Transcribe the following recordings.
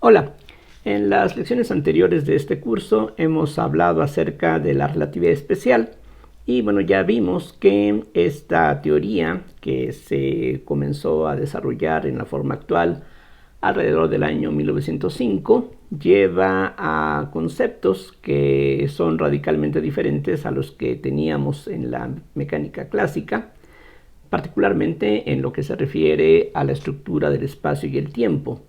Hola, en las lecciones anteriores de este curso hemos hablado acerca de la relatividad especial y bueno, ya vimos que esta teoría que se comenzó a desarrollar en la forma actual alrededor del año 1905 lleva a conceptos que son radicalmente diferentes a los que teníamos en la mecánica clásica, particularmente en lo que se refiere a la estructura del espacio y el tiempo.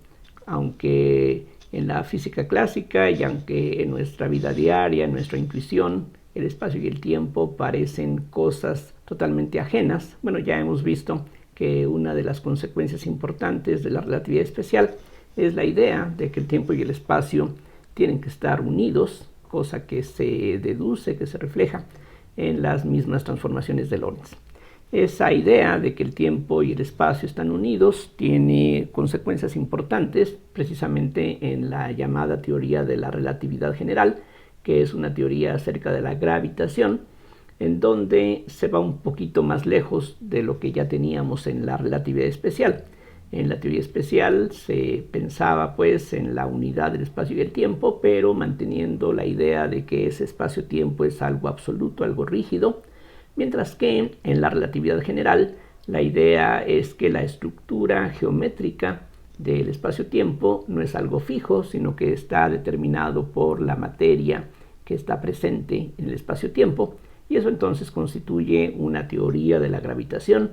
Aunque en la física clásica y aunque en nuestra vida diaria, en nuestra intuición, el espacio y el tiempo parecen cosas totalmente ajenas, bueno, ya hemos visto que una de las consecuencias importantes de la relatividad especial es la idea de que el tiempo y el espacio tienen que estar unidos, cosa que se deduce, que se refleja en las mismas transformaciones de Lorentz. Esa idea de que el tiempo y el espacio están unidos tiene consecuencias importantes precisamente en la llamada teoría de la relatividad general, que es una teoría acerca de la gravitación, en donde se va un poquito más lejos de lo que ya teníamos en la relatividad especial. En la teoría especial se pensaba pues en la unidad del espacio y el tiempo, pero manteniendo la idea de que ese espacio-tiempo es algo absoluto, algo rígido, mientras que en la relatividad general la idea es que la estructura geométrica del espacio-tiempo no es algo fijo, sino que está determinado por la materia que está presente en el espacio-tiempo, y eso entonces constituye una teoría de la gravitación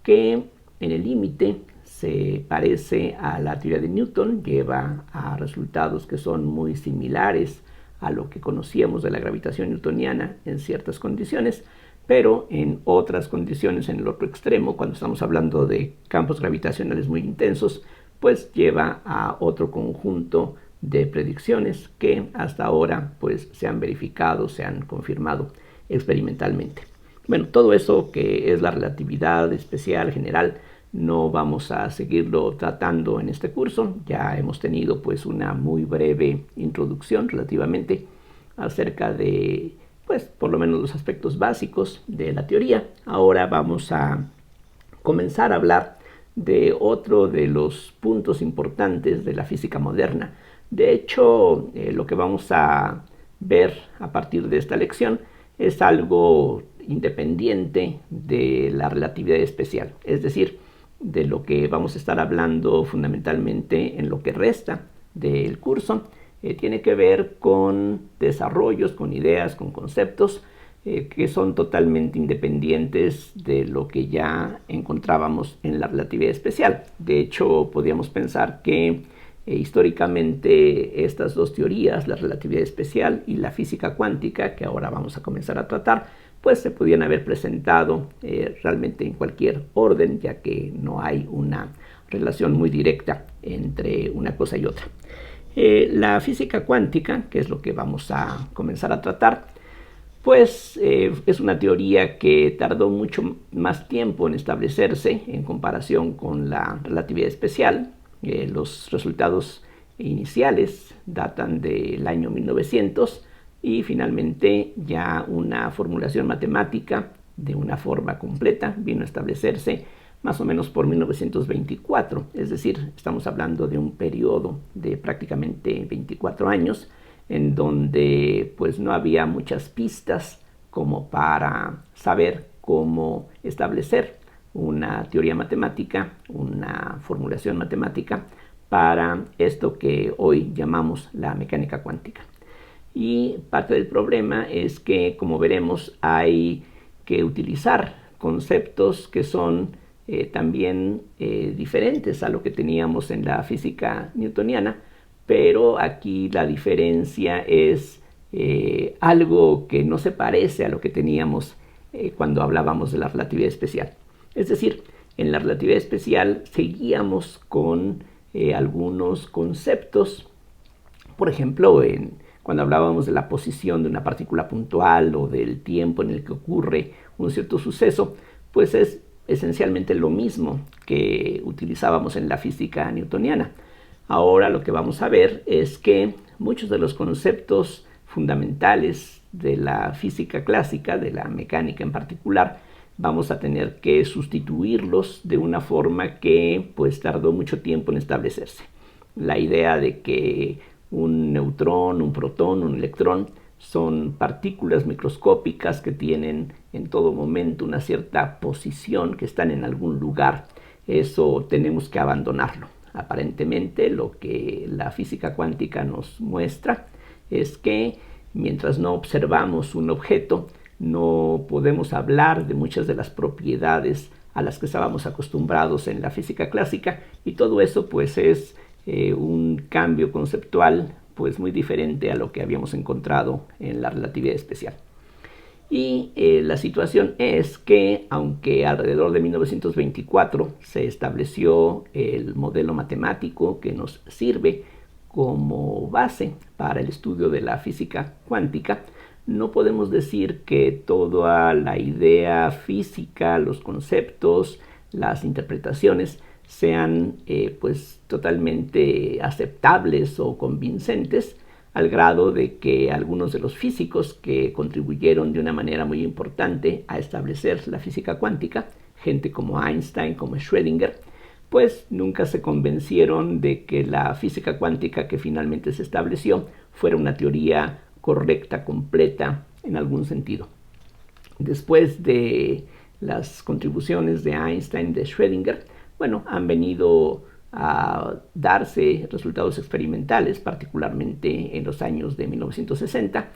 que en el límite se parece a la teoría de Newton, lleva a resultados que son muy similares a lo que conocíamos de la gravitación newtoniana en ciertas condiciones, pero en otras condiciones, en el otro extremo, cuando estamos hablando de campos gravitacionales muy intensos, pues lleva a otro conjunto de predicciones que hasta ahora pues se han verificado, se han confirmado experimentalmente. Bueno, todo eso que es la relatividad especial general no vamos a seguirlo tratando en este curso. Ya hemos tenido pues una muy breve introducción relativamente acerca de pues por lo menos los aspectos básicos de la teoría. Ahora vamos a comenzar a hablar de otro de los puntos importantes de la física moderna. De hecho, lo que vamos a ver a partir de esta lección es algo independiente de la relatividad especial, es decir, de lo que vamos a estar hablando fundamentalmente en lo que resta del curso. Tiene que ver con desarrollos, con ideas, con conceptos que son totalmente independientes de lo que ya encontrábamos en la relatividad especial. De hecho, podríamos pensar que históricamente estas dos teorías, la relatividad especial y la física cuántica, que ahora vamos a comenzar a tratar, pues se podían haber presentado realmente en cualquier orden, ya que no hay una relación muy directa entre una cosa y otra. La física cuántica, que es lo que vamos a comenzar a tratar, pues es una teoría que tardó mucho más tiempo en establecerse en comparación con la relatividad especial. Los resultados iniciales datan del año 1900 y finalmente ya una formulación matemática de una forma completa vino a establecerse más o menos por 1924, es decir, estamos hablando de un periodo de prácticamente 24 años en donde pues no había muchas pistas como para saber cómo establecer una teoría matemática, una formulación matemática para esto que hoy llamamos la mecánica cuántica. Y parte del problema es que, como veremos, hay que utilizar conceptos que son también diferentes a lo que teníamos en la física newtoniana, pero aquí la diferencia es algo que no se parece a lo que teníamos cuando hablábamos de la relatividad especial. Es decir, en la relatividad especial seguíamos con algunos conceptos, por ejemplo, cuando hablábamos de la posición de una partícula puntual o del tiempo en el que ocurre un cierto suceso, pues es esencialmente lo mismo que utilizábamos en la física newtoniana. Ahora lo que vamos a ver es que muchos de los conceptos fundamentales de la física clásica, de la mecánica en particular, vamos a tener que sustituirlos de una forma que pues tardó mucho tiempo en establecerse. la idea de que un neutrón, un protón, un electrón son partículas microscópicas que tienen en todo momento una cierta posición, que están en algún lugar. Eso tenemos que abandonarlo. Aparentemente lo que la física cuántica nos muestra es que mientras no observamos un objeto, no podemos hablar de muchas de las propiedades a las que estábamos acostumbrados en la física clásica, y todo eso pues es un cambio conceptual pues muy diferente a lo que habíamos encontrado en la relatividad especial. Y la situación es que, aunque alrededor de 1924 se estableció el modelo matemático que nos sirve como base para el estudio de la física cuántica, no podemos decir que toda la idea física, los conceptos, las interpretaciones sean pues totalmente aceptables o convincentes, al grado de que algunos de los físicos que contribuyeron de una manera muy importante a establecer la física cuántica, gente como Einstein, como Schrödinger, pues nunca se convencieron de que la física cuántica que finalmente se estableció fuera una teoría correcta, completa, en algún sentido. Después de las contribuciones de Einstein, de Schrödinger, bueno, han venido a darse resultados experimentales, particularmente en los años de 1960,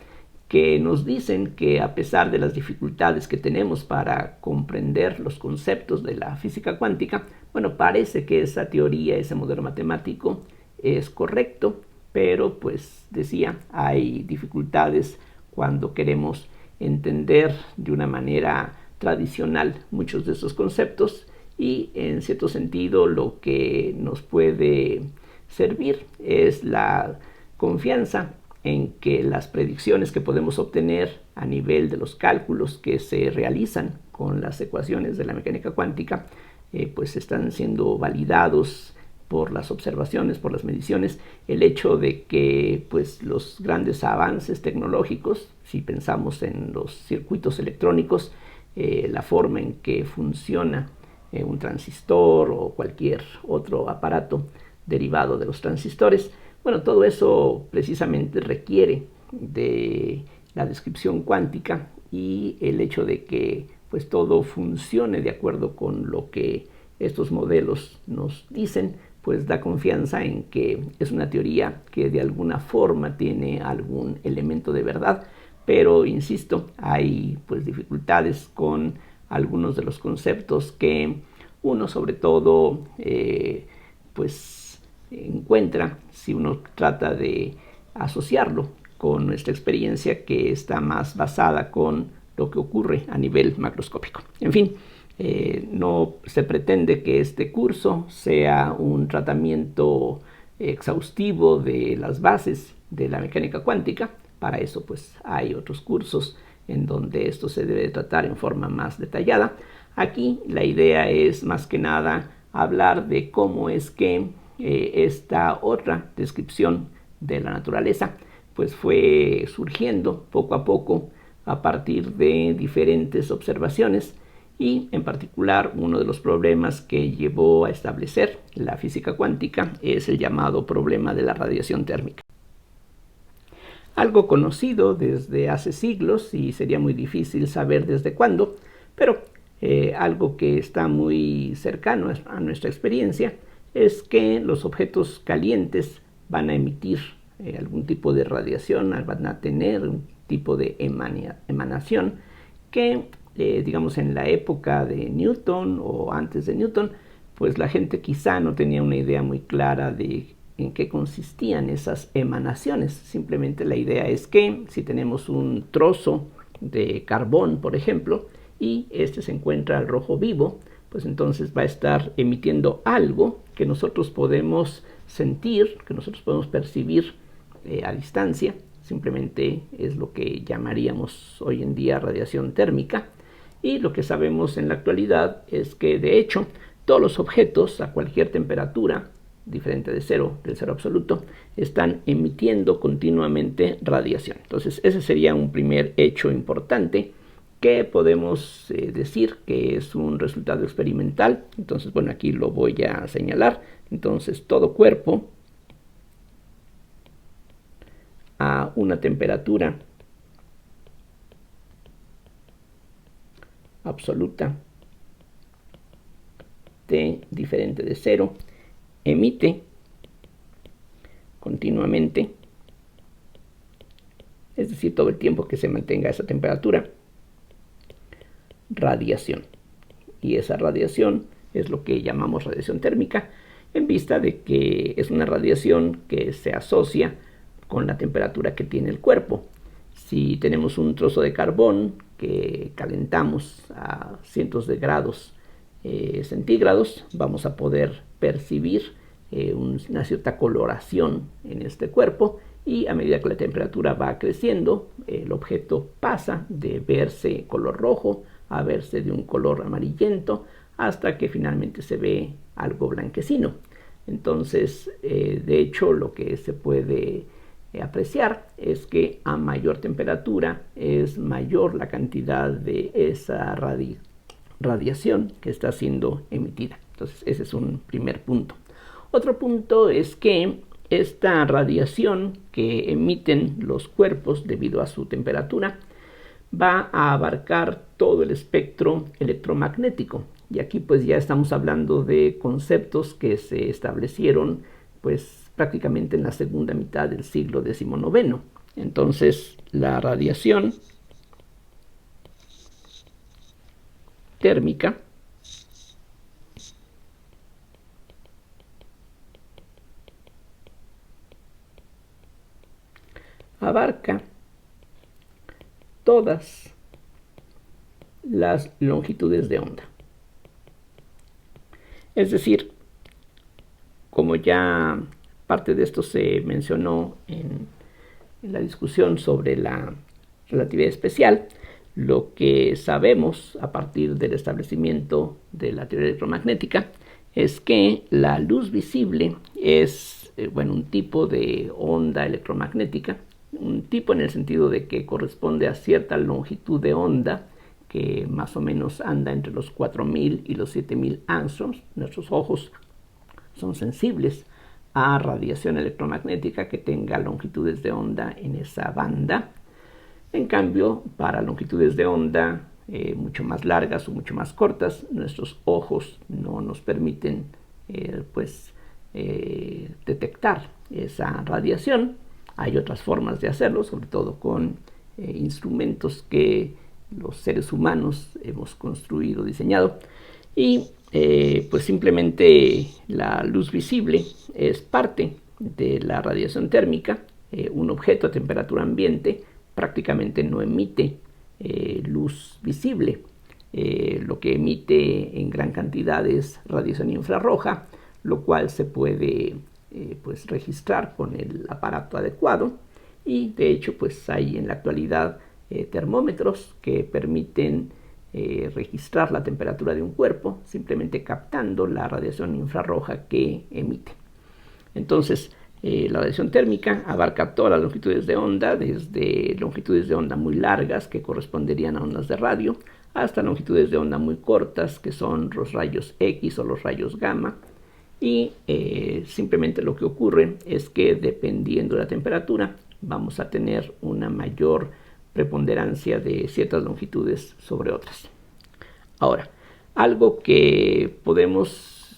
que nos dicen que, a pesar de las dificultades que tenemos para comprender los conceptos de la física cuántica, bueno, parece que esa teoría, ese modelo matemático es correcto, pero pues decía, hay dificultades cuando queremos entender de una manera tradicional muchos de esos conceptos, y en cierto sentido lo que nos puede servir es la confianza en que las predicciones que podemos obtener a nivel de los cálculos que se realizan con las ecuaciones de la mecánica cuántica pues están siendo validados por las observaciones, por las mediciones. El hecho de que pues los grandes avances tecnológicos, si pensamos en los circuitos electrónicos, la forma en que funciona un transistor o cualquier otro aparato derivado de los transistores, bueno, todo eso precisamente requiere de la descripción cuántica, y el hecho de que pues todo funcione de acuerdo con lo que estos modelos nos dicen, pues da confianza en que es una teoría que de alguna forma tiene algún elemento de verdad. Pero insisto, hay pues dificultades con algunos de los conceptos que uno sobre todo pues encuentra si uno trata de asociarlo con nuestra experiencia, que está más basada con lo que ocurre a nivel macroscópico. En fin, no se pretende que este curso sea un tratamiento exhaustivo de las bases de la mecánica cuántica. Para eso pues hay otros cursos en donde esto se debe tratar en forma más detallada. Aquí la idea es más que nada hablar de cómo es que esta otra descripción de la naturaleza pues fue surgiendo poco a poco a partir de diferentes observaciones, y en particular uno de los problemas que llevó a establecer la física cuántica es el llamado problema de la radiación térmica. Algo conocido desde hace siglos, y sería muy difícil saber desde cuándo, pero algo que está muy cercano a nuestra experiencia es que los objetos calientes van a emitir algún tipo de radiación, van a tener un tipo de emanación que, digamos, en la época de Newton o antes de Newton, pues la gente quizá no tenía una idea muy clara de en qué consistían esas emanaciones. Simplemente la idea es que si tenemos un trozo de carbón, por ejemplo, y este se encuentra al rojo vivo, pues entonces va a estar emitiendo algo que nosotros podemos sentir, que nosotros podemos percibir a distancia. Simplemente es lo que llamaríamos hoy en día radiación térmica. Y lo que sabemos en la actualidad es que, de hecho, todos los objetos a cualquier temperatura diferente de cero, del cero absoluto, están emitiendo continuamente radiación. Entonces ese sería un primer hecho importante que podemos decir que es un resultado experimental. Entonces, bueno, aquí lo voy a señalar. Entonces, todo cuerpo a una temperatura absoluta T diferente de 0, emite continuamente, es decir, todo el tiempo que se mantenga esa temperatura, radiación. Y esa radiación es lo que llamamos radiación térmica, en vista de que es una radiación que se asocia con la temperatura que tiene el cuerpo. Si tenemos un trozo de carbón que calentamos a cientos de grados centígrados, vamos a poder percibir una cierta coloración en este cuerpo, y a medida que la temperatura va creciendo, el objeto pasa de verse color rojo a verse de un color amarillento, hasta que finalmente se ve algo blanquecino. Entonces, de hecho, lo que se puede apreciar es que a mayor temperatura es mayor la cantidad de esa radiación que está siendo emitida. Entonces, ese es un primer punto. Otro punto es que esta radiación que emiten los cuerpos debido a su temperatura va a abarcar todo el espectro electromagnético. Y aquí pues ya estamos hablando de conceptos que se establecieron pues prácticamente en la segunda mitad del siglo XIX. Entonces la radiación térmica abarca todas las longitudes de onda. Es decir, como ya parte de esto se mencionó en la discusión sobre la relatividad especial, lo que sabemos a partir del establecimiento de la teoría electromagnética es que la luz visible es un tipo de onda electromagnética, un tipo en el sentido de que corresponde a cierta longitud de onda que más o menos anda entre los 4000 y los 7000 angstroms. Nuestros ojos son sensibles a radiación electromagnética que tenga longitudes de onda en esa banda. En cambio, para longitudes de onda mucho más largas o mucho más cortas, nuestros ojos no nos permiten detectar esa radiación. Hay otras formas de hacerlo, sobre todo con instrumentos que los seres humanos hemos construido, diseñado, y pues simplemente la luz visible es parte de la radiación térmica. Un objeto a temperatura ambiente prácticamente no emite luz visible. Lo que emite en gran cantidad es radiación infrarroja, lo cual se puede registrar con el aparato adecuado, y de hecho pues hay en la actualidad termómetros que permiten registrar la temperatura de un cuerpo simplemente captando la radiación infrarroja que emite. Entonces, la radiación térmica abarca todas las longitudes de onda, desde longitudes de onda muy largas que corresponderían a ondas de radio, hasta longitudes de onda muy cortas que son los rayos X o los rayos gamma. Y simplemente lo que ocurre es que dependiendo de la temperatura vamos a tener una mayor preponderancia de ciertas longitudes sobre otras. Ahora, algo que podemos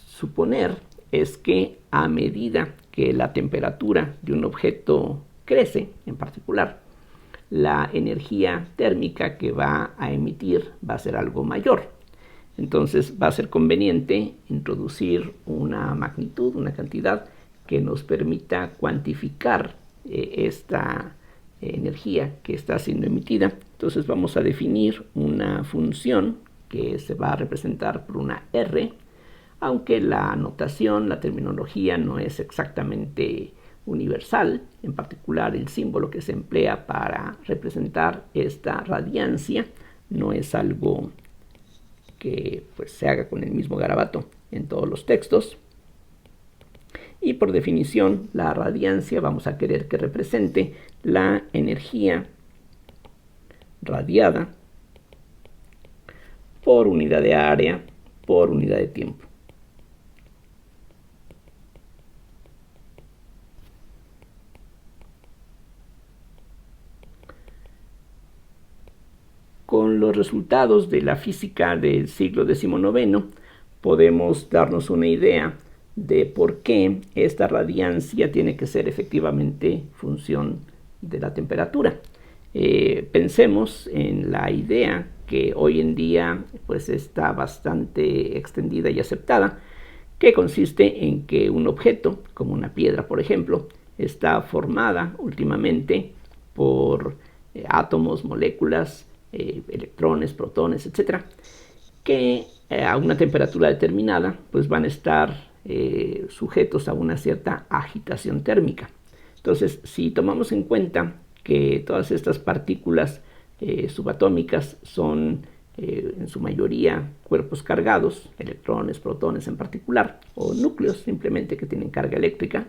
suponer es que a medida que la temperatura de un objeto crece, en particular, la energía térmica que va a emitir va a ser algo mayor. Entonces va a ser conveniente introducir una magnitud, una cantidad que nos permita cuantificar esta energía que está siendo emitida. Entonces vamos a definir una función que se va a representar por una R, aunque la notación, la terminología no es exactamente universal. En particular, el símbolo que se emplea para representar esta radiancia no es algo que se haga con el mismo garabato en todos los textos. Y por definición, la radiancia vamos a querer que represente la energía radiada por unidad de área por unidad de tiempo. con los resultados de la física del siglo XIX podemos darnos una idea de por qué esta radiancia tiene que ser efectivamente función de la temperatura. Pensemos en la idea que hoy en día pues está bastante extendida y aceptada, que consiste en que un objeto, como una piedra por ejemplo, está formada últimamente por átomos, moléculas, electrones, protones, etcétera, que a una temperatura determinada pues van a estar sujetos a una cierta agitación térmica. Entonces, si tomamos en cuenta que todas estas partículas subatómicas son en su mayoría cuerpos cargados, electrones, protones en particular, o núcleos simplemente que tienen carga eléctrica,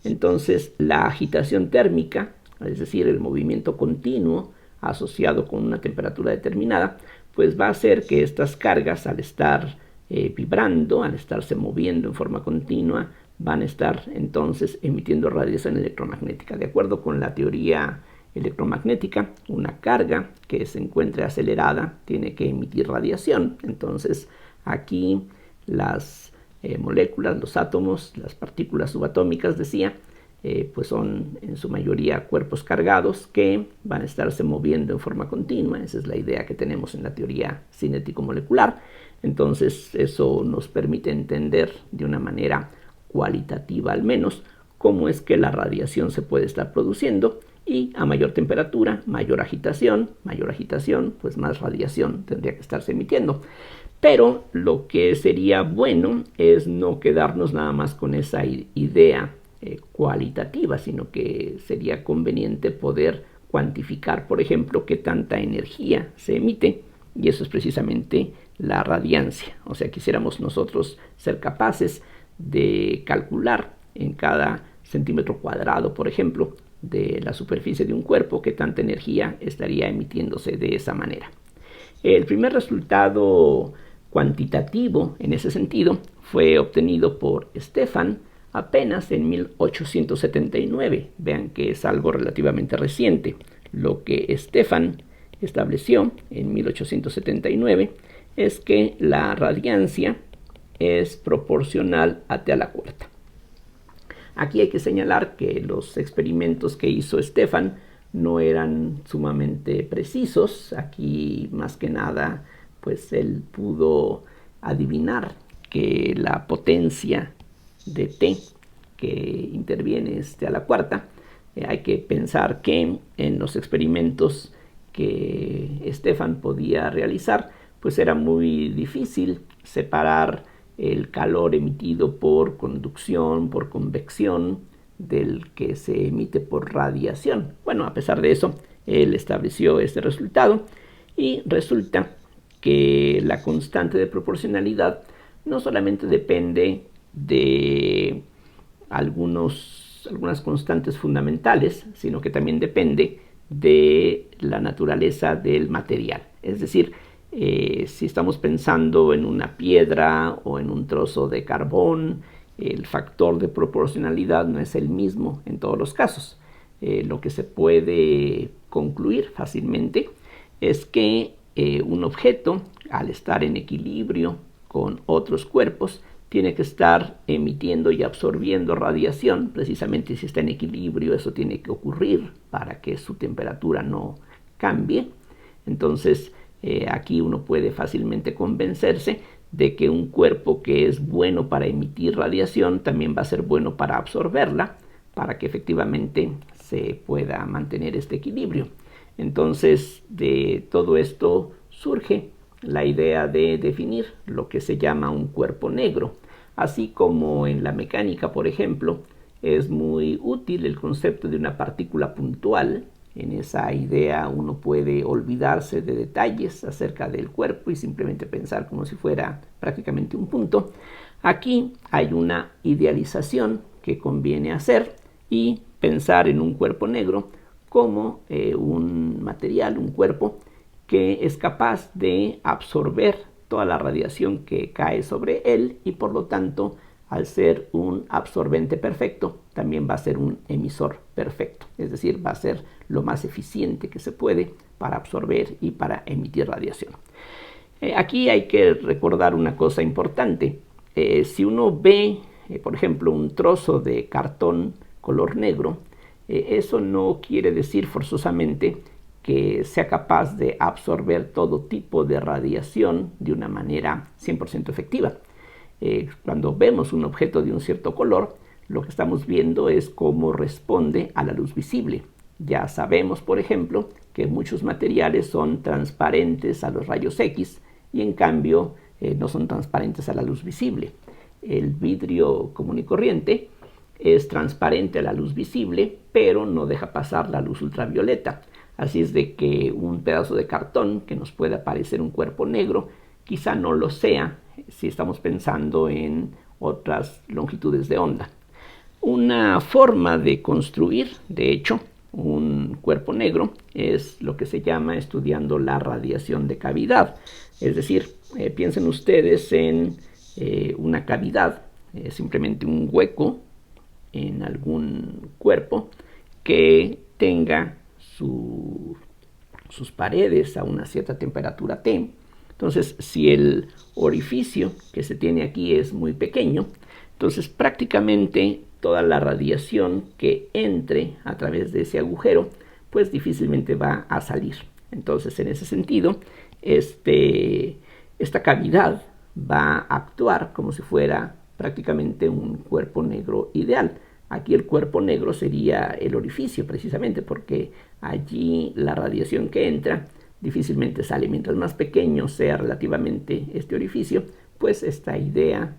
entonces la agitación térmica, es decir, el movimiento continuo asociado con una temperatura determinada, pues va a hacer que estas cargas, al estar vibrando, al estarse moviendo en forma continua, van a estar entonces emitiendo radiación electromagnética. De acuerdo con la teoría electromagnética, una carga que se encuentre acelerada tiene que emitir radiación. Entonces aquí las moléculas, los átomos, las partículas subatómicas, decía, pues son en su mayoría cuerpos cargados que van a estarse moviendo en forma continua. Esa es la idea que tenemos en la teoría cinético-molecular. Entonces eso nos permite entender de una manera cualitativa al menos cómo es que la radiación se puede estar produciendo, y a mayor temperatura, mayor agitación, pues más radiación tendría que estarse emitiendo. Pero lo que sería bueno es no quedarnos nada más con esa idea cualitativa, sino que sería conveniente poder cuantificar, por ejemplo, qué tanta energía se emite, y eso es precisamente la radiancia. O sea, quisiéramos nosotros ser capaces de calcular en cada centímetro cuadrado, por ejemplo, de la superficie de un cuerpo, qué tanta energía estaría emitiéndose de esa manera. El primer resultado cuantitativo en ese sentido fue obtenido por Stefan apenas en 1879. Vean que es algo relativamente reciente. Lo que Stefan estableció en 1879 es que la radiancia es proporcional a T a la cuarta. Aquí hay que señalar que los experimentos que hizo Stefan no eran sumamente precisos. Aquí más que nada pues él pudo adivinar que la potencia de T que interviene es T a la cuarta. Hay que pensar que en los experimentos que Stefan podía realizar pues era muy difícil separar el calor emitido por conducción, por convección, del que se emite por radiación. Bueno, a pesar de eso, él estableció este resultado, y resulta que la constante de proporcionalidad no solamente depende de algunas constantes fundamentales, sino que también depende de la naturaleza del material. Es decir, si estamos pensando en una piedra o en un trozo de carbón, el factor de proporcionalidad no es el mismo en todos los casos. Lo que se puede concluir fácilmente es que un objeto, al estar en equilibrio con otros cuerpos, tiene que estar emitiendo y absorbiendo radiación. Precisamente si está en equilibrio, eso tiene que ocurrir para que su temperatura no cambie. Entonces, aquí uno puede fácilmente convencerse de que un cuerpo que es bueno para emitir radiación también va a ser bueno para absorberla, para que efectivamente se pueda mantener este equilibrio. Entonces, de todo esto surge la idea de definir lo que se llama un cuerpo negro. Así como en la mecánica, por ejemplo, es muy útil el concepto de una partícula puntual. En esa idea uno puede olvidarse de detalles acerca del cuerpo y simplemente pensar como si fuera prácticamente un punto. Aquí hay una idealización que conviene hacer y pensar en un cuerpo negro como un material, un cuerpo que es capaz de absorber toda la radiación que cae sobre él y por lo tanto al ser un absorbente perfecto, también va a ser un emisor perfecto. Es decir, va a ser lo más eficiente que se puede para absorber y para emitir radiación. Aquí hay que recordar una cosa importante. Si uno ve, por ejemplo, un trozo de cartón color negro, eso no quiere decir forzosamente que sea capaz de absorber todo tipo de radiación de una manera 100% efectiva. Cuando vemos un objeto de un cierto color, lo que estamos viendo es cómo responde a la luz visible. Ya sabemos, por ejemplo, que muchos materiales son transparentes a los rayos X y en cambio no son transparentes a la luz visible. El vidrio común y corriente es transparente a la luz visible, pero no deja pasar la luz ultravioleta. Así es de que un pedazo de cartón que nos puede parecer un cuerpo negro, quizá no lo sea si estamos pensando en otras longitudes de onda. Una forma de construir, de hecho, un cuerpo negro es lo que se llama estudiando la radiación de cavidad. Es decir, piensen ustedes en una cavidad, simplemente un hueco en algún cuerpo que tenga sus paredes a una cierta temperatura T. Entonces, si el orificio que se tiene aquí es muy pequeño, entonces prácticamente toda la radiación que entre a través de ese agujero, pues difícilmente va a salir. Entonces, en ese sentido, esta cavidad va a actuar como si fuera prácticamente un cuerpo negro ideal. Aquí el cuerpo negro sería el orificio, precisamente porque allí la radiación que entra difícilmente sale. Mientras más pequeño sea relativamente este orificio, pues esta idea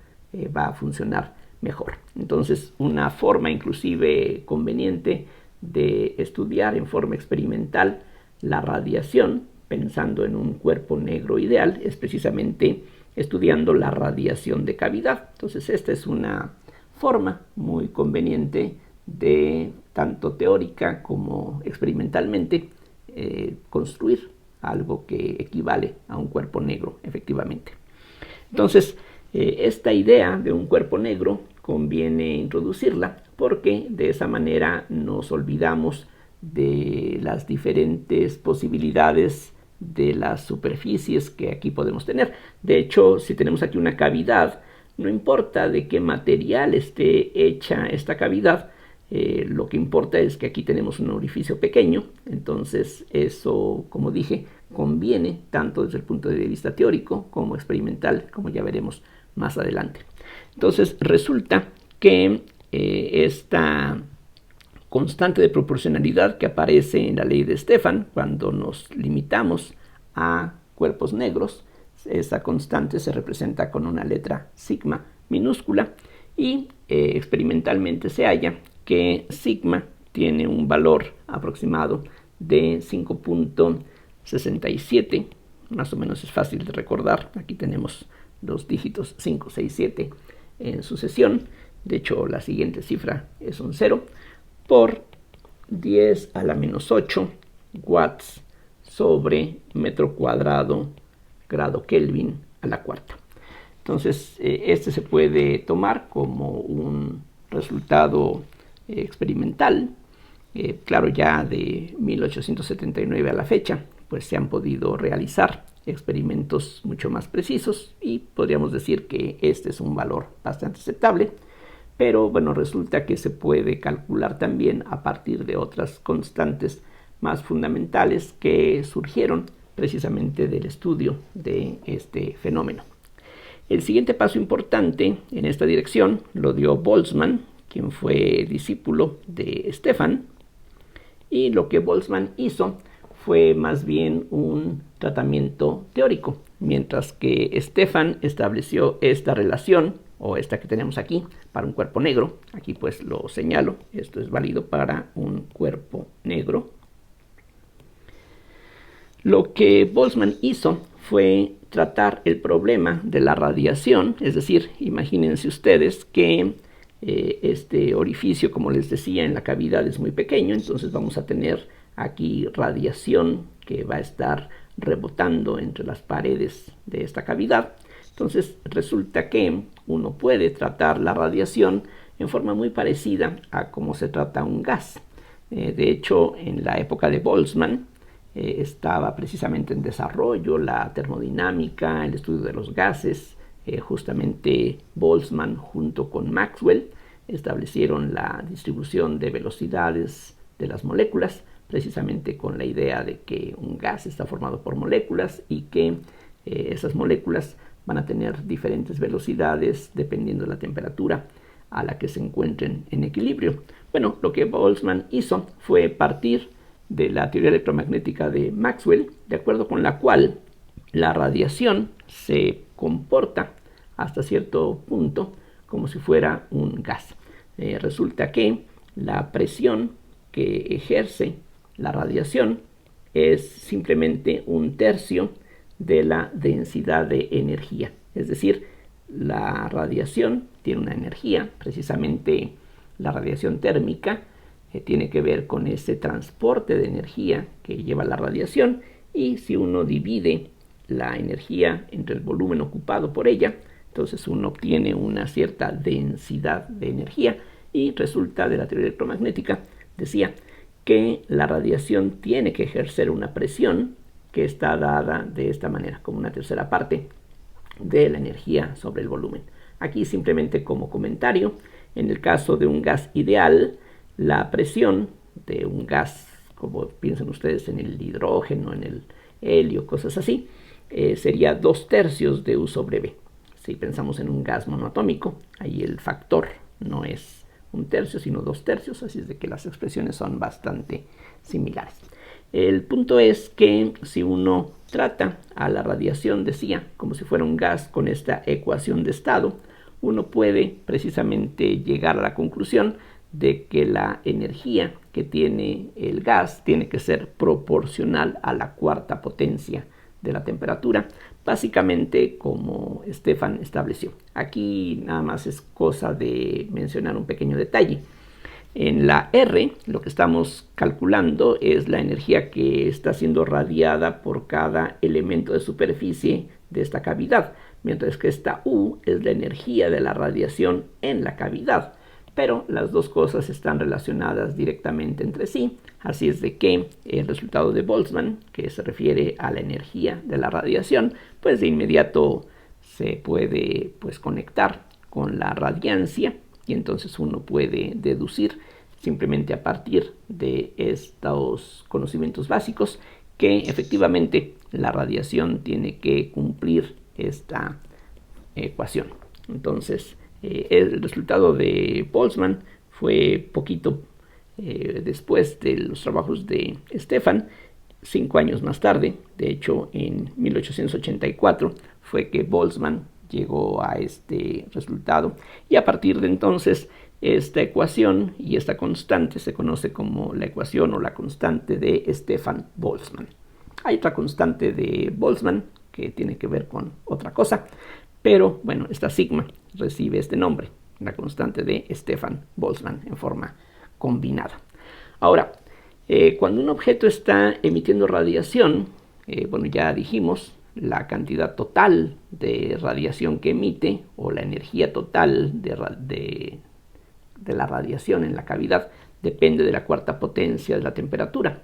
va a funcionar mejor. Entonces, una forma inclusive conveniente de estudiar en forma experimental la radiación, pensando en un cuerpo negro ideal, es precisamente estudiando la radiación de cavidad. Entonces, esta es una forma muy conveniente de, tanto teórica como experimentalmente, construir algo que equivale a un cuerpo negro, efectivamente. Entonces, esta idea de un cuerpo negro conviene introducirla porque de esa manera nos olvidamos de las diferentes posibilidades de las superficies que aquí podemos tener. De hecho, si tenemos aquí una cavidad, no importa de qué material esté hecha esta cavidad, lo que importa es que aquí tenemos un orificio pequeño. Entonces eso, como dije, conviene tanto desde el punto de vista teórico como experimental, como ya veremos más adelante. Entonces resulta que esta constante de proporcionalidad que aparece en la ley de Stefan, cuando nos limitamos a cuerpos negros, esa constante se representa con una letra sigma minúscula y experimentalmente se halla que sigma tiene un valor aproximado de 5.67, más o menos es fácil de recordar. Aquí tenemos los dígitos 5, 6, 7 en sucesión. De hecho, la siguiente cifra es un 0 por 10 a la menos 8 watts sobre metro cuadrado grado Kelvin a la cuarta. Entonces, este se puede tomar como un resultado experimental. Claro, ya de 1879 a la fecha, pues se han podido realizar experimentos mucho más precisos y podríamos decir que este es un valor bastante aceptable. Pero bueno, resulta que se puede calcular también a partir de otras constantes más fundamentales que surgieron precisamente del estudio de este fenómeno. El siguiente paso importante en esta dirección lo dio Boltzmann, quien fue discípulo de Stefan, y lo que Boltzmann hizo fue más bien un tratamiento teórico, mientras que Stefan estableció esta relación, o esta que tenemos aquí, para un cuerpo negro. Aquí pues lo señalo, esto es válido para un cuerpo negro. Lo que Boltzmann hizo fue tratar el problema de la radiación, es decir, imagínense ustedes que este orificio, como les decía, en la cavidad es muy pequeño, entonces vamos a tener aquí radiación que va a estar rebotando entre las paredes de esta cavidad. Entonces resulta que uno puede tratar la radiación en forma muy parecida a cómo se trata un gas. De hecho, en la época de Boltzmann estaba precisamente en desarrollo la termodinámica, el estudio de los gases. Justamente Boltzmann junto con Maxwell establecieron la distribución de velocidades de las moléculas, precisamente con la idea de que un gas está formado por moléculas y que esas moléculas van a tener diferentes velocidades dependiendo de la temperatura a la que se encuentren en equilibrio. Bueno, lo que Boltzmann hizo fue partir de la teoría electromagnética de Maxwell, de acuerdo con la cual la radiación se comporta hasta cierto punto como si fuera un gas. Resulta que la presión que ejerce la radiación es simplemente un tercio de la densidad de energía. Es decir, la radiación tiene una energía, precisamente la radiación térmica tiene que ver con ese transporte de energía que lleva la radiación, y si uno divide la energía entre el volumen ocupado por ella, entonces uno obtiene una cierta densidad de energía, y resulta de la teoría electromagnética, decía, que la radiación tiene que ejercer una presión que está dada de esta manera, como una tercera parte de la energía sobre el volumen. Aquí simplemente como comentario, en el caso de un gas ideal, la presión de un gas, como piensan ustedes en el hidrógeno, en el helio, cosas así, sería 2/3 de U sobre V. Si pensamos en un gas monoatómico, ahí el factor no es 1/3, sino 2/3, así es de que las expresiones son bastante similares. El punto es que si uno trata a la radiación, decía, como si fuera un gas con esta ecuación de estado, uno puede precisamente llegar a la conclusión de que la energía que tiene el gas tiene que ser proporcional a la cuarta potencia de la temperatura, básicamente como Stefan estableció. Aquí nada más es cosa de mencionar un pequeño detalle. En la R, lo que estamos calculando es la energía que está siendo radiada por cada elemento de superficie de esta cavidad, mientras que esta U es la energía de la radiación en la cavidad. Pero las dos cosas están relacionadas directamente entre sí, así es de que el resultado de Boltzmann, que se refiere a la energía de la radiación, pues de inmediato se puede conectar con la radiancia, y entonces uno puede deducir simplemente a partir de estos conocimientos básicos que efectivamente la radiación tiene que cumplir esta ecuación. Entonces, el resultado de Boltzmann fue poquito después de los trabajos de Stefan, 5 años más tarde. De hecho, en 1884 fue que Boltzmann llegó a este resultado, y a partir de entonces esta ecuación y esta constante se conoce como la ecuación o la constante de Stefan-Boltzmann. Hay otra constante de Boltzmann que tiene que ver con otra cosa, pero bueno, esta sigma recibe este nombre, la constante de Stefan-Boltzmann, en forma combinada. Ahora, cuando un objeto está emitiendo radiación, bueno, ya dijimos, la cantidad total de radiación que emite, o la energía total de la radiación en la cavidad, depende de la cuarta potencia de la temperatura.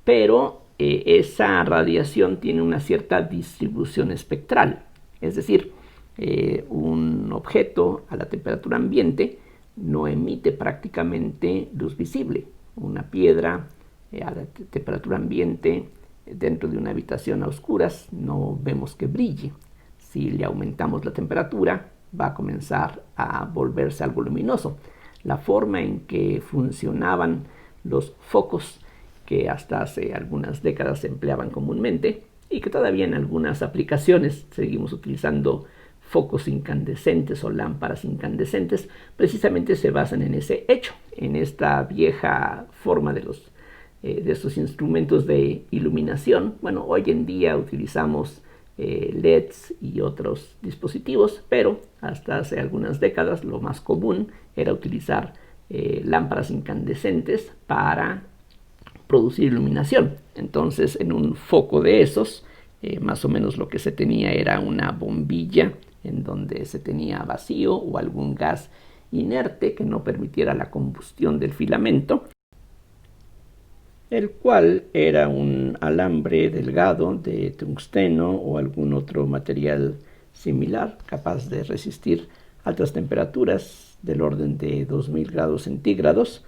Pero esa radiación tiene una cierta distribución espectral. Es decir, un objeto a la temperatura ambiente no emite prácticamente luz visible. Una piedra a la temperatura ambiente dentro de una habitación a oscuras no vemos que brille. Si le aumentamos la temperatura, va a comenzar a volverse algo luminoso. La forma en que funcionaban los focos, que hasta hace algunas décadas se empleaban comúnmente y que todavía en algunas aplicaciones seguimos utilizando focos incandescentes o lámparas incandescentes, precisamente se basan en ese hecho, en esta vieja forma de estos instrumentos de iluminación. Bueno, hoy en día utilizamos LEDs y otros dispositivos, pero hasta hace algunas décadas lo más común era utilizar lámparas incandescentes para producir iluminación. Entonces, en un foco de esos, más o menos lo que se tenía era una bombilla en donde se tenía vacío o algún gas inerte que no permitiera la combustión del filamento, el cual era un alambre delgado de tungsteno o algún otro material similar capaz de resistir altas temperaturas del orden de 2000 grados centígrados,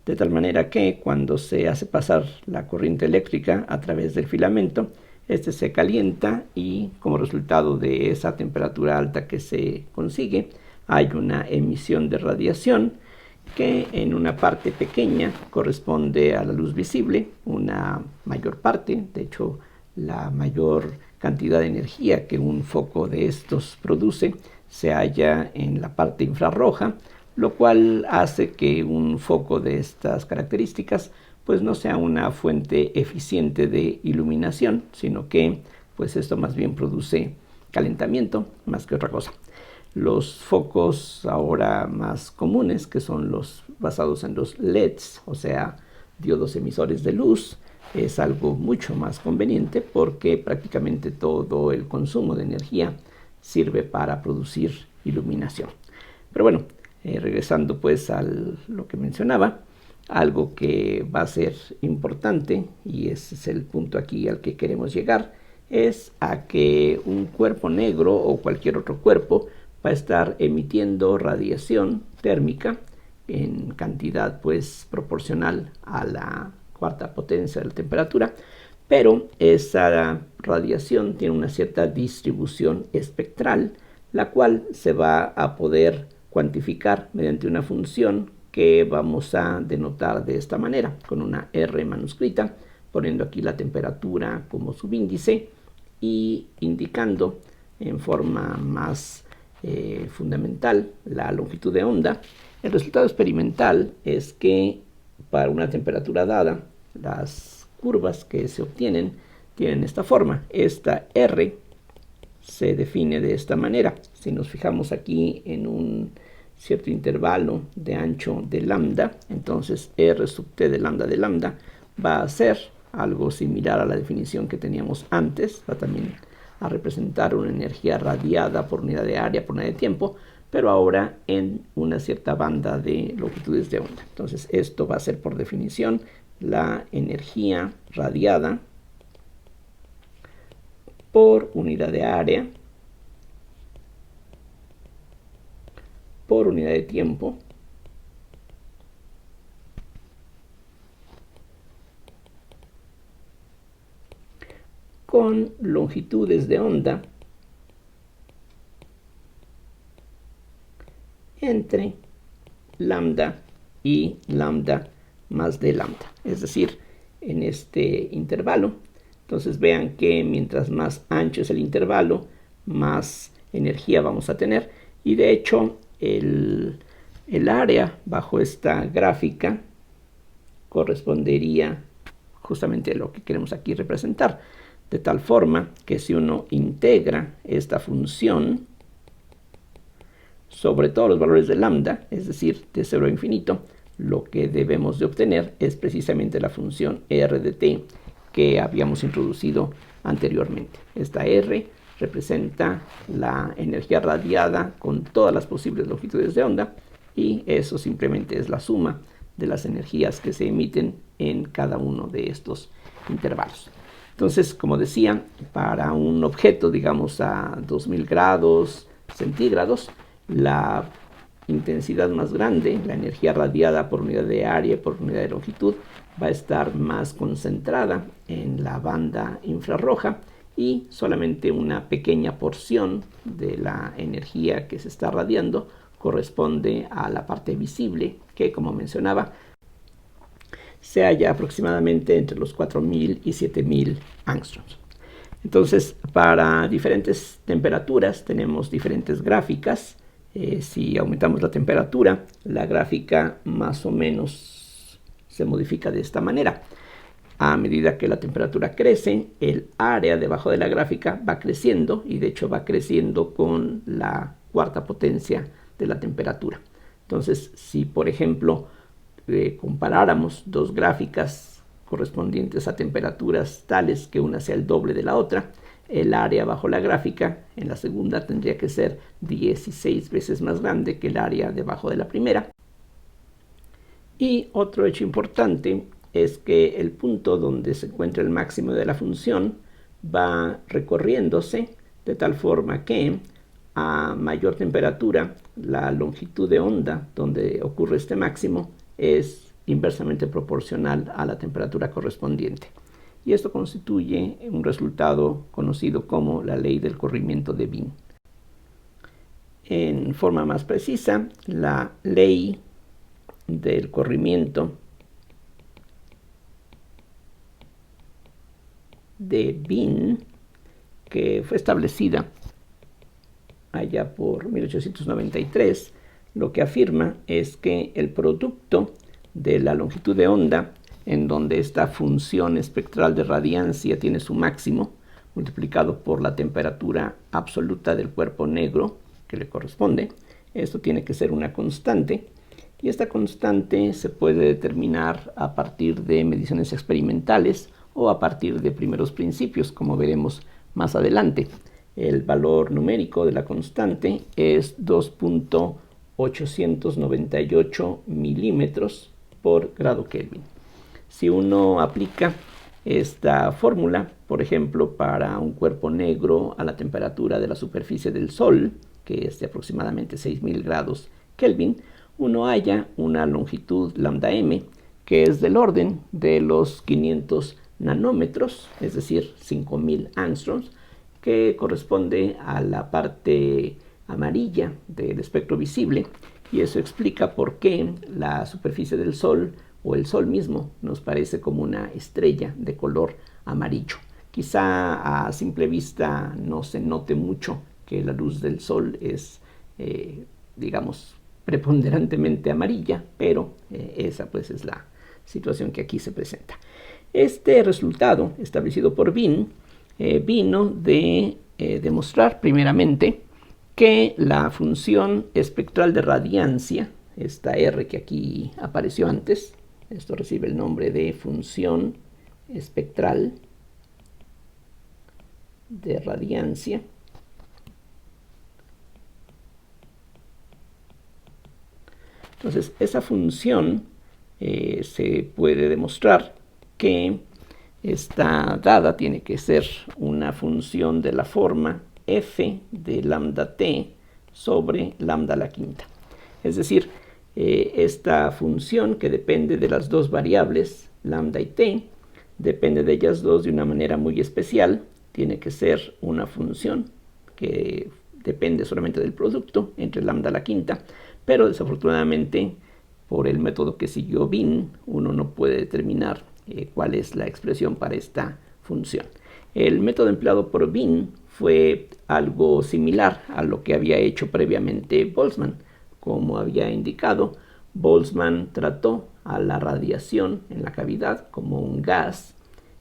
de tal manera que cuando se hace pasar la corriente eléctrica a través del filamento, este se calienta y como resultado de esa temperatura alta que se consigue, hay una emisión de radiación que en una parte pequeña corresponde a la luz visible, una mayor parte, de hecho la mayor cantidad de energía que un foco de estos produce se halla en la parte infrarroja, lo cual hace que un foco de estas características pues no sea una fuente eficiente de iluminación, sino que pues esto más bien produce calentamiento más que otra cosa. Los focos ahora más comunes, que son los basados en los LEDs, o sea, diodos emisores de luz, es algo mucho más conveniente porque prácticamente todo el consumo de energía sirve para producir iluminación. Pero bueno, regresando pues a lo que mencionaba, algo que va a ser importante, y ese es el punto aquí al que queremos llegar, es a que un cuerpo negro o cualquier otro cuerpo va a estar emitiendo radiación térmica en cantidad pues proporcional a la cuarta potencia de la temperatura, pero esa radiación tiene una cierta distribución espectral, la cual se va a poder cuantificar mediante una función que vamos a denotar de esta manera, con una R manuscrita, poniendo aquí la temperatura como subíndice y indicando en forma más fundamental la longitud de onda. El resultado experimental es que para una temperatura dada, las curvas que se obtienen tienen esta forma. Esta R se define de esta manera. Si nos fijamos aquí en un cierto intervalo de ancho de lambda, entonces R sub t de lambda va a ser algo similar a la definición que teníamos antes, va también a representar una energía radiada por unidad de área, por unidad de tiempo, pero ahora en una cierta banda de longitudes de onda. Entonces esto va a ser por definición la energía radiada por unidad de área, por unidad de tiempo, con longitudes de onda entre lambda y lambda más de lambda, es decir, en este intervalo. Entonces vean que mientras más ancho es el intervalo, más energía vamos a tener, y de hecho el área bajo esta gráfica correspondería justamente a lo que queremos aquí representar, de tal forma que si uno integra esta función sobre todos los valores de lambda, es decir, de 0 a infinito, lo que debemos de obtener es precisamente la función R de t que habíamos introducido anteriormente. Esta R representa la energía radiada con todas las posibles longitudes de onda, y eso simplemente es la suma de las energías que se emiten en cada uno de estos intervalos. Entonces, como decía, para un objeto, digamos a 2000 grados centígrados, la intensidad más grande, la energía radiada por unidad de área, por unidad de longitud, va a estar más concentrada en la banda infrarroja, y solamente una pequeña porción de la energía que se está radiando corresponde a la parte visible, que como mencionaba se halla aproximadamente entre los 4000 y 7000 angstroms. Entonces, para diferentes temperaturas tenemos diferentes gráficas. Si aumentamos la temperatura, la gráfica más o menos se modifica de esta manera. A medida que la temperatura crece, el área debajo de la gráfica va creciendo, y de hecho va creciendo con la cuarta potencia de la temperatura. Entonces, si por ejemplo comparáramos dos gráficas correspondientes a temperaturas tales que una sea el doble de la otra, el área bajo la gráfica en la segunda tendría que ser 16 veces más grande que el área debajo de la primera. Y otro hecho importante es que el punto donde se encuentra el máximo de la función va recorriéndose de tal forma que a mayor temperatura la longitud de onda donde ocurre este máximo es inversamente proporcional a la temperatura correspondiente. Y esto constituye un resultado conocido como la ley del corrimiento de Wien. En forma más precisa, la ley del corrimiento de Wien, que fue establecida allá por 1893, lo que afirma es que el producto de la longitud de onda, en donde esta función espectral de radiancia tiene su máximo, multiplicado por la temperatura absoluta del cuerpo negro que le corresponde, esto tiene que ser una constante, y esta constante se puede determinar a partir de mediciones experimentales o a partir de primeros principios, como veremos más adelante. El valor numérico de la constante es 2.898 milímetros por grado Kelvin. Si uno aplica esta fórmula, por ejemplo, para un cuerpo negro a la temperatura de la superficie del Sol, que es de aproximadamente 6.000 grados Kelvin, uno halla una longitud lambda m que es del orden de los 500 nanómetros, es decir, 5.000 angstroms, que corresponde a la parte amarilla del espectro visible, y eso explica por qué la superficie del Sol o el Sol mismo nos parece como una estrella de color amarillo. Quizá a simple vista no se note mucho que la luz del Sol es, digamos, preponderantemente amarilla, pero esa pues es la situación que aquí se presenta. Este resultado establecido por Wien vino de demostrar primeramente que la función espectral de radiancia, esta R que aquí apareció antes, esto recibe el nombre de función espectral de radiancia, entonces esa función se puede demostrar que está dada, tiene que ser una función de la forma f de lambda t sobre lambda a la quinta. Es decir, esta función que depende de las dos variables lambda y t, depende de ellas dos de una manera muy especial, tiene que ser una función que depende solamente del producto entre lambda a la quinta, pero desafortunadamente por el método que siguió Wien uno no puede determinar cuál es la expresión para esta función. El método empleado por Wien fue algo similar a lo que había hecho previamente Boltzmann. Como había indicado, Boltzmann trató a la radiación en la cavidad como un gas.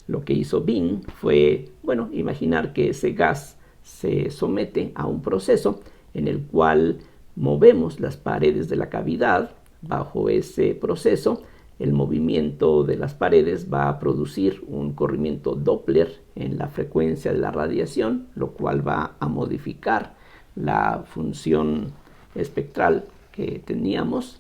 Lo que hizo Wien fue, imaginar que ese gas se somete a un proceso en el cual movemos las paredes de la cavidad. Bajo ese proceso, el movimiento de las paredes va a producir un corrimiento Doppler en la frecuencia de la radiación, lo cual va a modificar la función espectral que teníamos,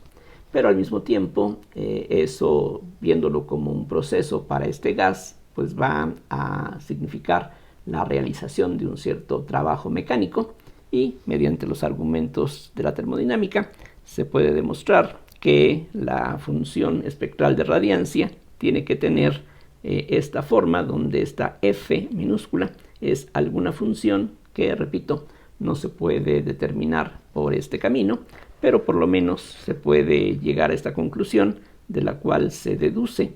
pero al mismo tiempo eso, viéndolo como un proceso para este gas, pues va a significar la realización de un cierto trabajo mecánico, y mediante los argumentos de la termodinámica se puede demostrar que la función espectral de radiancia tiene que tener esta forma, donde esta f minúscula es alguna función que, repito, no se puede determinar por este camino, pero por lo menos se puede llegar a esta conclusión, de la cual se deduce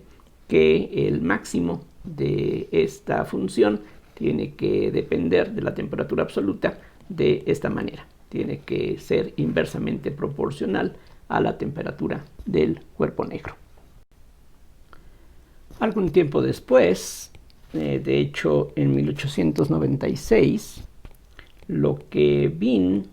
que el máximo de esta función tiene que depender de la temperatura absoluta de esta manera. Tiene que ser inversamente proporcional a la temperatura del cuerpo negro. Algún tiempo después, de hecho en 1896, lo que Wien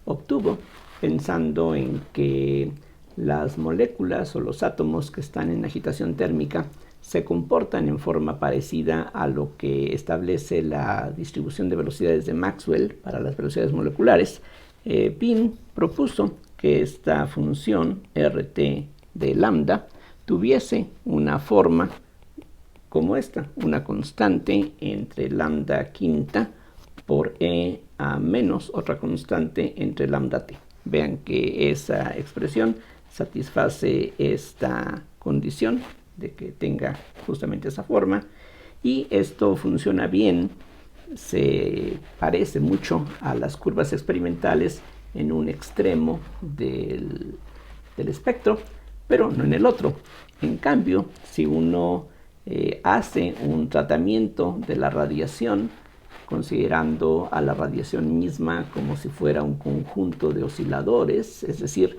obtuvo, pensando en que las moléculas o los átomos que están en agitación térmica se comportan en forma parecida a lo que establece la distribución de velocidades de Maxwell para las velocidades moleculares, Wien propuso que esta función RT de lambda tuviese una forma como esta, una constante entre lambda quinta por E a menos otra constante entre lambda t. Vean que esa expresión satisface esta condición de que tenga justamente esa forma, y esto funciona bien, se parece mucho a las curvas experimentales en un extremo del espectro, pero no en el otro. En cambio, si uno hace un tratamiento de la radiación considerando a la radiación misma como si fuera un conjunto de osciladores, es decir,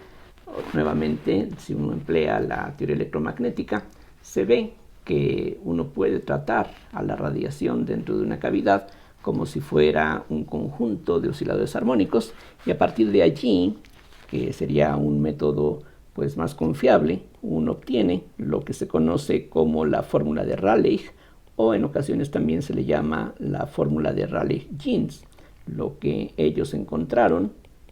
nuevamente, si uno emplea la teoría electromagnética, se ve que uno puede tratar a la radiación dentro de una cavidad como si fuera un conjunto de osciladores armónicos, y a partir de allí, que sería un método pues más confiable, uno obtiene lo que se conoce como la fórmula de Rayleigh, o en ocasiones también se le llama la fórmula de Rayleigh-Jeans, lo que ellos encontraron.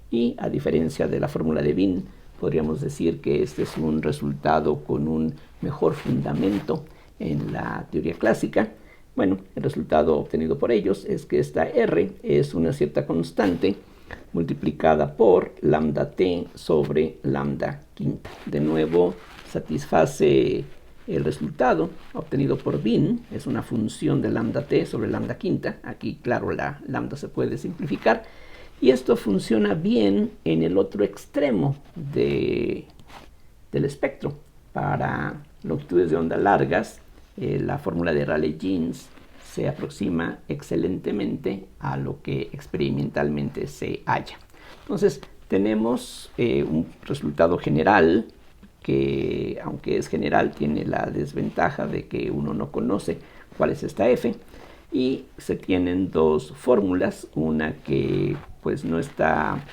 Y a diferencia de la fórmula de Wien, podríamos decir que este es un resultado con un mejor fundamento en la teoría clásica. Bueno, el resultado obtenido por ellos es que esta R es una cierta constante multiplicada por lambda t sobre lambda quinta. De nuevo, satisface el resultado obtenido por Wien, es una función de lambda t sobre lambda quinta. Aquí, claro, la lambda se puede simplificar. Y esto funciona bien en el otro extremo del espectro. Para longitudes de onda largas, la fórmula de Rayleigh-Jeans se aproxima excelentemente a lo que experimentalmente se halla. Entonces, tenemos un resultado general que, aunque es general, tiene la desventaja de que uno no conoce cuál es esta f, y se tienen dos fórmulas, una que pues no está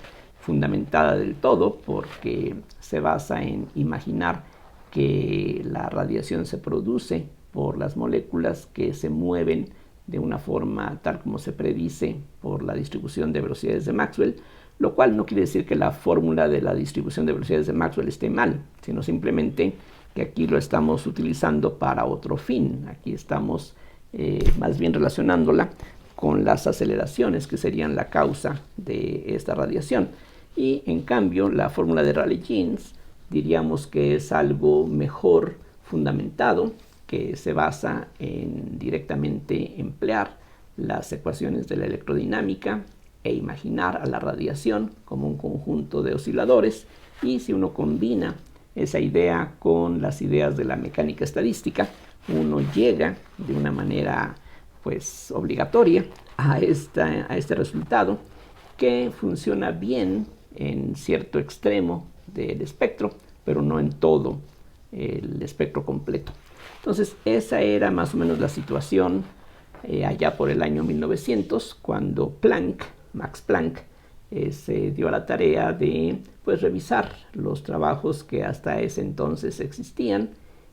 fundamentada del todo porque se basa en imaginar que la radiación se produce por las moléculas que se mueven de una forma tal como se predice por la distribución de velocidades de Maxwell, lo cual no quiere decir que la fórmula de la distribución de velocidades de Maxwell esté mal, sino simplemente que aquí lo estamos utilizando para otro fin. Aquí estamos más bien relacionándola con las aceleraciones que serían la causa de esta radiación. Y en cambio, la fórmula de Rayleigh-Jeans diríamos que es algo mejor fundamentado, que se basa en directamente emplear las ecuaciones de la electrodinámica e imaginar a la radiación como un conjunto de osciladores. Y si uno combina esa idea con las ideas de la mecánica estadística, uno llega de una manera pues obligatoria a este resultado, que funciona bien en cierto extremo del espectro, pero no en todo el espectro completo. Entonces, esa era más o menos la situación allá por el año 1900, cuando Max Planck, se dio a la tarea de pues revisar los trabajos que hasta ese entonces existían,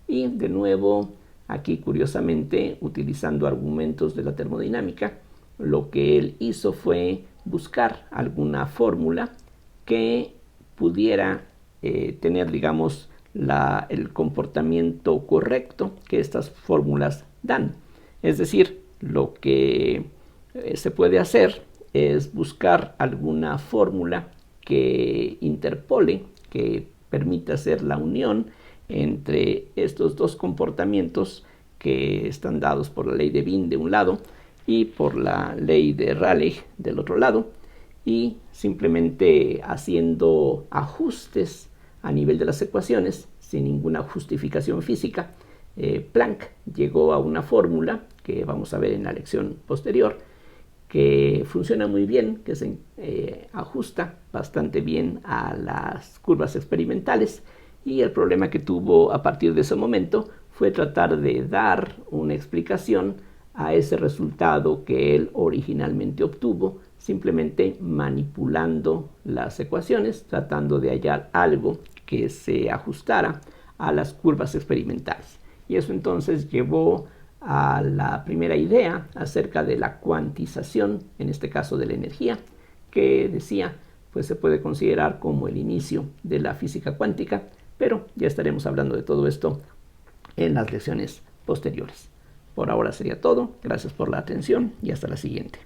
y de nuevo aquí curiosamente utilizando argumentos de la termodinámica, lo que él hizo fue buscar alguna fórmula que pudiera tener, digamos, el comportamiento correcto que estas fórmulas dan. Es decir, lo que se puede hacer es buscar alguna fórmula que interpole, que permita hacer la unión entre estos dos comportamientos que están dados por la ley de Wien de un lado y por la ley de Rayleigh del otro lado, y simplemente haciendo ajustes a nivel de las ecuaciones sin ninguna justificación física, Planck llegó a una fórmula que vamos a ver en la lección posterior, que funciona muy bien, que se ajusta bastante bien a las curvas experimentales. Y el problema que tuvo a partir de ese momento fue tratar de dar una explicación a ese resultado que él originalmente obtuvo, simplemente manipulando las ecuaciones, tratando de hallar algo que se ajustara a las curvas experimentales. Y eso entonces llevó a la primera idea acerca de la cuantización, en este caso de la energía, que decía, pues se puede considerar como el inicio de la física cuántica, pero ya estaremos hablando de todo esto en las lecciones posteriores. Por ahora sería todo, gracias por la atención y hasta la siguiente.